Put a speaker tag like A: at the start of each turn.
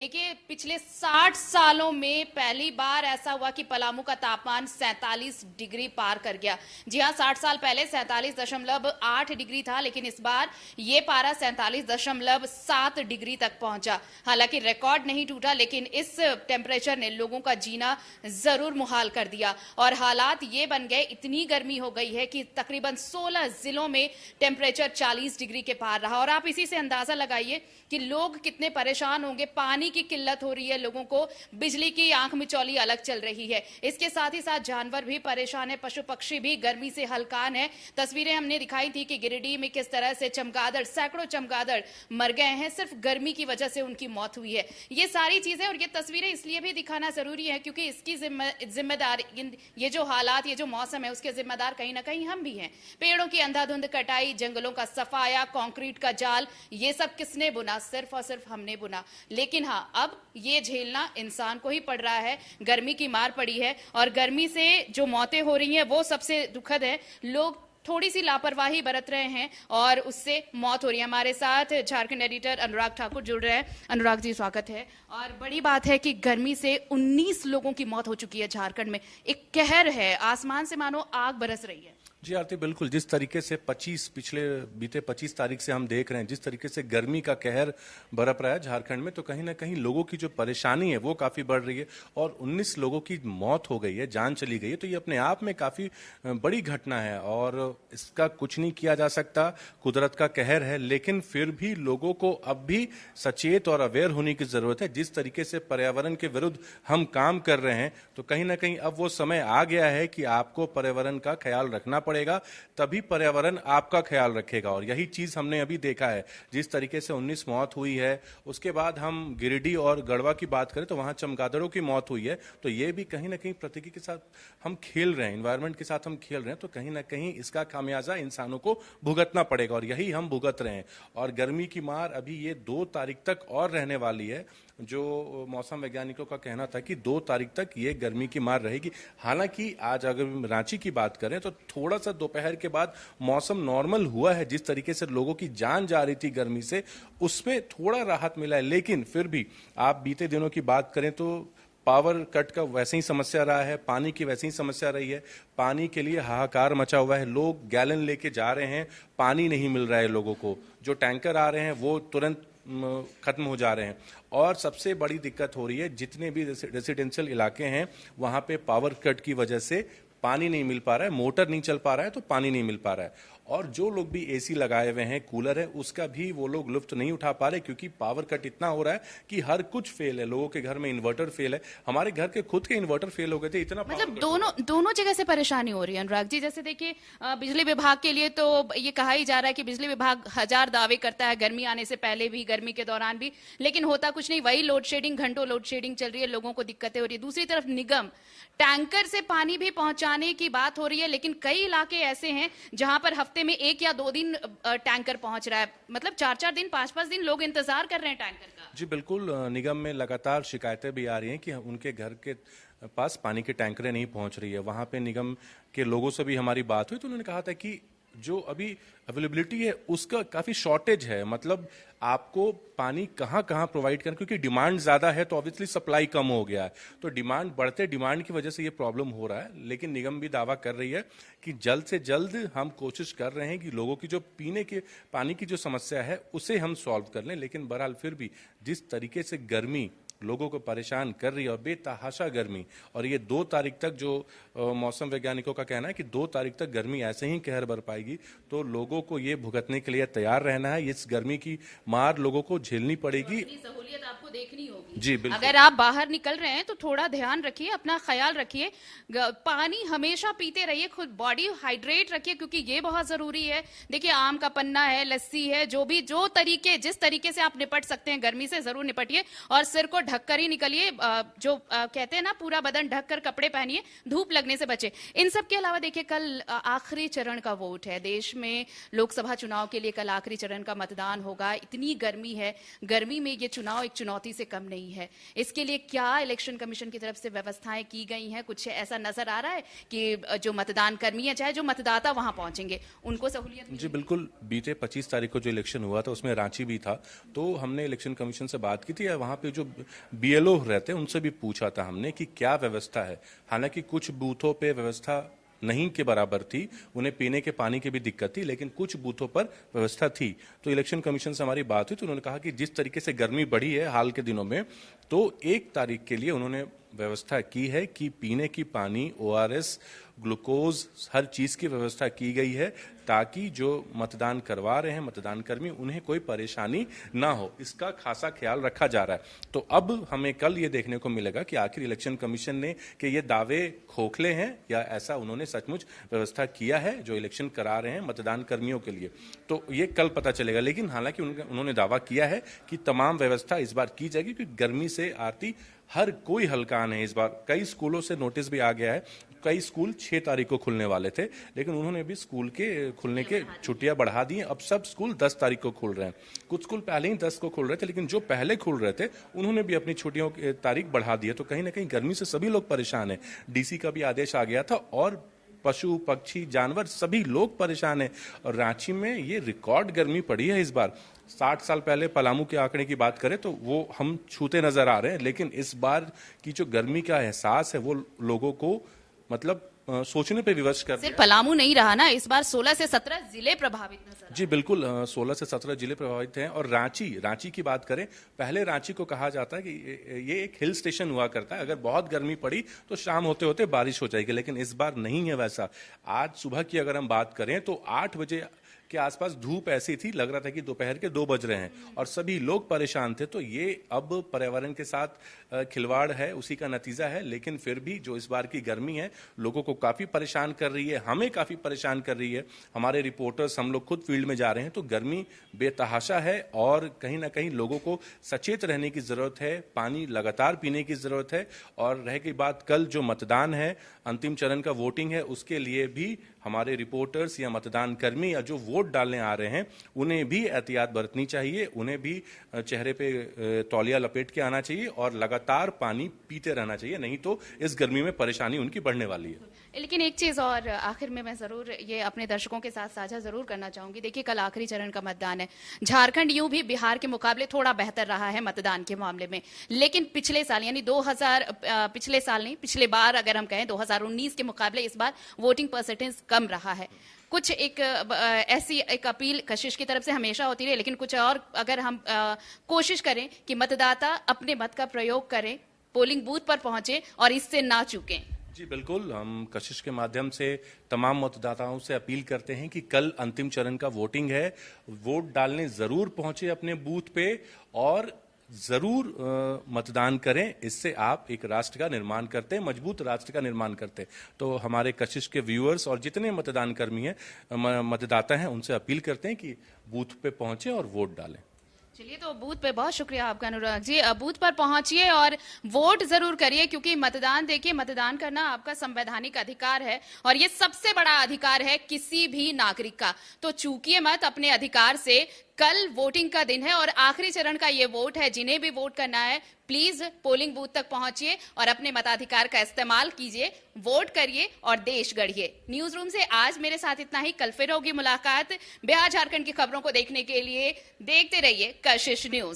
A: देखिए पिछले 60 सालों में पहली बार ऐसा हुआ कि पलामू का तापमान 47 डिग्री पार कर गया। जी हाँ, 60 साल पहले 47.8 डिग्री था, लेकिन इस बार ये पारा 47.7 डिग्री तक पहुंचा। हालांकि रिकॉर्ड नहीं टूटा, लेकिन इस टेम्परेचर ने लोगों का जीना जरूर मुहाल कर दिया और हालात ये बन गए, इतनी गर्मी हो गई है कि तकरीबन 16 जिलों में टेम्परेचर 40 डिग्री के पार रहा। और आप इसी से अंदाजा लगाइए कि लोग कितने परेशान होंगे। पानी की किल्लत हो रही है लोगों को, बिजली की आंख मिचौली अलग चल रही है। इसके साथ ही साथ जानवर भी परेशान है, पशु पक्षी भी गर्मी से हलकान है। तस्वीरें हमने दिखाई थी कि गिरिडीह में किस तरह से चमगादड़, सैकड़ों चमगादड़ मर गए हैं, सिर्फ गर्मी की वजह से उनकी मौत हुई है। ये सारी चीजें और ये तस्वीरें इसलिए भी दिखाना जरूरी है क्योंकि इसकी जिम्मेदार, ये जो हालात, ये जो मौसम है, उसके जिम्मेदार कहीं ना कहीं हम भी हैं। पेड़ों की अंधाधुंध कटाई, जंगलों का सफाया, कंक्रीट का जाल, ये सब किसने बुना? सिर्फ और सिर्फ हमने बुना। लेकिन हाँ, अब ये झेलना इंसान को ही पड़ रहा है। गर्मी की मार पड़ी है और गर्मी से जो मौतें हो रही हैं वो सबसे दुखद है। लोग थोड़ी सी लापरवाही बरत रहे हैं और उससे मौत हो रही है। हमारे साथ झारखंड एडिटर अनुराग ठाकुर जुड़ रहे हैं। अनुराग जी, स्वागत है। और बड़ी बात है कि गर्मी से 19 लोगों की मौत हो चुकी है झारखंड में। एक कहर है, आसमान से मानो आग बरस रही है।
B: जी आरती, बिल्कुल। जिस तरीके से बीते 25 तारीख से हम देख रहे हैं, जिस तरीके से गर्मी का कहर बरप रहा है झारखंड में, तो कहीं ना कहीं लोगों की जो परेशानी है वो काफ़ी बढ़ रही है और 19 लोगों की मौत हो गई है, जान चली गई है। तो ये अपने आप में काफ़ी बड़ी घटना है और इसका कुछ नहीं किया जा सकता, कुदरत का कहर है। लेकिन फिर भी लोगों को अब भी सचेत और अवेयर होने की ज़रूरत है। जिस तरीके से पर्यावरण के विरुद्ध हम काम कर रहे हैं, तो कहीं ना कहीं अब वो समय आ गया है कि आपको पर्यावरण का ख्याल रखना पड़ेगा, तभी पर्यावरण आपका ख्याल रखेगा। और यही चीज हमने अभी देखा है। जिस तरीके से 19 मौत हुई है, उसके बाद हम गिरिडीह और गढ़वा की बात करें तो वहां चमगादड़ों की मौत हुई है। तो ये भी कहीं ना कहीं प्रकृति के साथ हम खेल रहे हैं, एनवायरनमेंट के साथ हम खेल रहे हैं। तो कहीं ना कहीं इसका खामियाजा इंसानों को भुगतना पड़ेगा और यही हम भुगत रहे हैं। और गर्मी की मार अभी ये 2 तारीख तक और रहने वाली है। जो मौसम वैज्ञानिकों का कहना था कि 2 तारीख तक ये गर्मी की मार रहेगी। हालांकि आज अगर रांची की बात करें तो थोड़ा सा दोपहर के बाद मौसम नॉर्मल हुआ है। जिस तरीके से लोगों की जान जा रही थी गर्मी से, उसमें थोड़ा राहत मिला है। लेकिन फिर भी आप बीते दिनों की बात करें तो पावर कट का वैसे ही समस्या रहा है, पानी की वैसे ही समस्या रही है। पानी के लिए हाहाकार मचा हुआ है, लोग गैलन लेके जा रहे हैं, पानी नहीं मिल रहा है लोगों को। जो टैंकर आ रहे हैं वो तुरंत खत्म हो जा रहे हैं। और सबसे बड़ी दिक्कत हो रही है, जितने भी रेसिडेंशियल इलाके हैं वहां पे पावर कट की वजह से पानी नहीं मिल पा रहा है, मोटर नहीं चल पा रहा है, तो पानी नहीं मिल पा रहा है। और जो लोग भी एसी लगाए हुए हैं, कूलर है, उसका भी वो लोग लुत्फ नहीं उठा पा रहे क्योंकि पावर कट इतना हो रहा है कि हर कुछ फेल है। लोगों के घर में इन्वर्टर फेल है, हमारे घर के खुद के इन्वर्टर फेल हो गए थे। इतना
A: मतलब दोनों जगह से परेशानी हो रही है अनुराग जी। जैसे देखिए, बिजली विभाग के लिए तो ये कहा ही जा रहा है कि बिजली विभाग हजार दावे करता है, गर्मी आने से पहले भी, गर्मी के दौरान भी, लेकिन होता कुछ नहीं। वही लोड शेडिंग, घंटों लोड शेडिंग चल रही है, लोगों को दिक्कतें हो रही है। दूसरी तरफ निगम टैंकर से पानी भी पहुंचाने की बात हो रही है, लेकिन कई इलाके ऐसे हैं जहां पर हफ्ते में 1 या 2 दिन टैंकर पहुंच रहा है। मतलब 4-4 दिन, 5-5 दिन लोग इंतजार कर रहे हैं टैंकर का।
B: जी बिल्कुल। निगम में लगातार शिकायतें भी आ रही हैं कि उनके घर के पास पानी की टैंकरें नहीं पहुंच रही है। वहां पे निगम के लोगों से भी हमारी बात हुई तो उन्होंने कहा था कि जो अभी अवेलेबिलिटी है उसका काफी शॉर्टेज है। मतलब आपको पानी कहाँ कहाँ प्रोवाइड करना, क्योंकि डिमांड ज्यादा है तो ऑब्वियसली सप्लाई कम हो गया है। तो बढ़ते डिमांड की वजह से ये प्रॉब्लम हो रहा है। लेकिन निगम भी दावा कर रही है कि जल्द से जल्द हम कोशिश कर रहे हैं कि लोगों की जो पीने के पानी की जो समस्या है उसे हम सॉल्व कर लें। लेकिन बहरहाल फिर भी जिस तरीके से गर्मी लोगों को परेशान कर रही है और बेतहाशा गर्मी, और ये 2 तारीख तक जो मौसम वैज्ञानिकों का कहना है कि 2 तारीख तक गर्मी ऐसे ही कहर बर पाएगी, तो लोगों को ये भुगतने के लिए तैयार रहना है। इस गर्मी की मार लोगों को झेलनी पड़ेगी।
A: सहूलियत आपको देखनी होगी।
B: जी बिल्कुल।
A: अगर आप बाहर निकल रहे हैं तो थोड़ा ध्यान रखिए, अपना ख्याल रखिए, पानी हमेशा पीते रहिए, खुद बॉडी हाइड्रेट रखिए क्योंकि ये बहुत जरूरी है। देखिए, आम का पन्ना है, लस्सी है, जो तरीके जिस तरीके से आप निपट सकते हैं गर्मी से जरूर निपटिए और सिर को ढक कर ही निकलिए, जो कहते हैं ना पूरा बदन ढक कर कपड़े पहनिए, धूप लगने से बचे। इन सब के अलावा देखिए कल आखिरी चरण का वोट है देश में, लोकसभा चुनाव के लिए कल आखिरी चरण का मतदान होगा। इतनी गर्मी है, गर्मी में ये चुनाव एक चुनौती से कम नहीं है। इसके लिए क्या इलेक्शन कमीशन की तरफ से व्यवस्थाएं की गई हैं? कुछ ऐसा नजर आ रहा है कि जो मतदान कर्मी है, चाहे जो मतदाता वहां पहुंचेंगे, उनको सहूलियत?
B: जी बिल्कुल, बीते 25 तारीख को जो इलेक्शन हुआ था उसमें रांची भी था, तो हमने इलेक्शन कमीशन से बात की थी, या वहाँ पे जो बीएलओ रहते हैं उनसे भी पूछा था हमने कि क्या व्यवस्था है। हालांकि कुछ बूथों पे व्यवस्था नहीं के बराबर थी, उन्हें पीने के पानी की भी दिक्कत थी, लेकिन कुछ बूथों पर व्यवस्था थी। तो इलेक्शन कमीशन से हमारी बात हुई तो उन्होंने कहा कि जिस तरीके से गर्मी बढ़ी है हाल के दिनों में, तो 1 तारीख के लिए उन्होंने व्यवस्था की है कि पीने की पानी, ओआरएस, ग्लूकोज, हर चीज की व्यवस्था की गई है, ताकि जो मतदान करवा रहे हैं मतदान कर्मी, उन्हें कोई परेशानी ना हो, इसका खासा ख्याल रखा जा रहा है। तो अब हमें कल ये देखने को मिलेगा कि आखिर इलेक्शन कमीशन ने कि ये दावे खोखले हैं या ऐसा उन्होंने सचमुच व्यवस्था किया है जो इलेक्शन करा रहे हैं मतदान कर्मियों के लिए, तो ये कल पता चलेगा। लेकिन हालांकि उन्होंने दावा किया है कि तमाम व्यवस्था इस बार की जाएगी, क्योंकि गर्मी से आती हर कोई हलकान है। इस बार कई स्कूलों से नोटिस भी आ गया है, कई स्कूल 6 तारीख को खुलने वाले थे, लेकिन उन्होंने भी स्कूल के खुलने के छुट्टियां बढ़ा दी हैं। अब सब स्कूल 10 तारीख को खुल रहे हैं। कुछ स्कूल पहले ही 10 को खुल रहे थे, लेकिन जो पहले खुल रहे थे उन्होंने भी अपनी छुट्टियों की तारीख बढ़ा दी है। तो कहीं ना कहीं गर्मी से सभी लोग परेशान हैं। डीसी का भी आदेश आ गया था, और पशु पक्षी जानवर सभी लोग परेशान हैं। और रांची में ये रिकॉर्ड गर्मी पड़ी है इस बार। 60 साल पहले पलामू के आंकड़े की बात करें तो वो हम छूते नजर आ रहे हैं, लेकिन इस बार की जो गर्मी का एहसास है वो लोगों को मतलब सोचने पे विवश कर
A: सिर्फ पलामू नहीं रहा ना, इस बार 16 से 17 जिले प्रभावित नजर आ रहे हैं।
B: जी बिल्कुल, 16 से 17 जिले प्रभावित हैं। और रांची की बात करें, पहले रांची को कहा जाता है कि ये एक हिल स्टेशन हुआ करता है, अगर बहुत गर्मी पड़ी तो शाम होते होते बारिश हो जाएगी, लेकिन इस बार नहीं है वैसा। आज सुबह की अगर हम बात करें तो 8 बजे के आसपास धूप ऐसी थी, लग रहा था कि दोपहर के 2 बज रहे हैं, और सभी लोग परेशान थे। तो ये अब पर्यावरण के साथ खिलवाड़ है, उसी का नतीजा है। लेकिन फिर भी जो इस बार की गर्मी है लोगों को काफी परेशान कर रही है, हमें काफी परेशान कर रही है। हमारे रिपोर्टर्स, हम लोग खुद फील्ड में जा रहे हैं, तो गर्मी बेतहाशा है, और कहीं ना कहीं लोगों को सचेत रहने की जरूरत है, पानी लगातार पीने की जरूरत है। और रह गई बात कल जो मतदान है, अंतिम चरण का वोटिंग है, उसके लिए भी हमारे रिपोर्टर्स या मतदान कर्मी या जो वोट डालने आ रहे हैं उन्हें भी एहतियात बरतनी चाहिए, उन्हें भी चेहरे पे तौलिया लपेट के आना चाहिए और लगातार पानी पीते रहना चाहिए, नहीं तो इस गर्मी में परेशानी उनकी बढ़ने वाली है।
A: लेकिन एक चीज और आखिर में मैं जरूर ये अपने दर्शकों के साथ साझा जरूर करना चाहूंगी। देखिए कल आखिरी चरण का मतदान है। झारखंड यूं भी बिहार के मुकाबले थोड़ा बेहतर रहा है मतदान के मामले में, लेकिन पिछले साल यानी पिछले बार अगर हम कहें 2019 के मुकाबले इस बार वोटिंग परसेंटेज कम रहा है। कुछ एक ऐसी एक अपील कशिश की तरफ से हमेशा होती रही, लेकिन कुछ और अगर हम कोशिश करें कि मतदाता अपने मत का प्रयोग करें, पोलिंग बूथ पर पहुंचे और इससे ना चूकें।
B: जी बिल्कुल, हम कशिश के माध्यम से तमाम मतदाताओं से अपील करते हैं कि कल अंतिम चरण का वोटिंग है, वोट डालने जरूर पहुंचे अपने बूथ पे और जरूर मतदान करें। इससे आप एक राष्ट्र का निर्माण करते हैं, मजबूत राष्ट्र का निर्माण करते हैं। तो हमारे कशिश के व्यूअर्स और जितने मतदान कर्मी हैं, मतदाता हैं, उनसे अपील करते हैं कि बूथ पे पहुंचे और वोट डालें।
A: चलिए, तो बूथ पे बहुत शुक्रिया आपका अनुराग जी। बूथ पर पहुंचिए और वोट जरूर करिए, क्योंकि मतदान, देखिए मतदान करना आपका संवैधानिक अधिकार है और ये सबसे बड़ा अधिकार है किसी भी नागरिक का। तो चूकिए मत अपने अधिकार से। कल वोटिंग का दिन है और आखिरी चरण का ये वोट है। जिन्हें भी वोट करना है प्लीज पोलिंग बूथ तक पहुंचिए और अपने मताधिकार का इस्तेमाल कीजिए, वोट करिए और देश गढ़िए। न्यूज रूम से आज मेरे साथ इतना ही। कल फिर होगी मुलाकात। बिहार झारखंड की खबरों को देखने के लिए देखते रहिए कशिश न्यूज।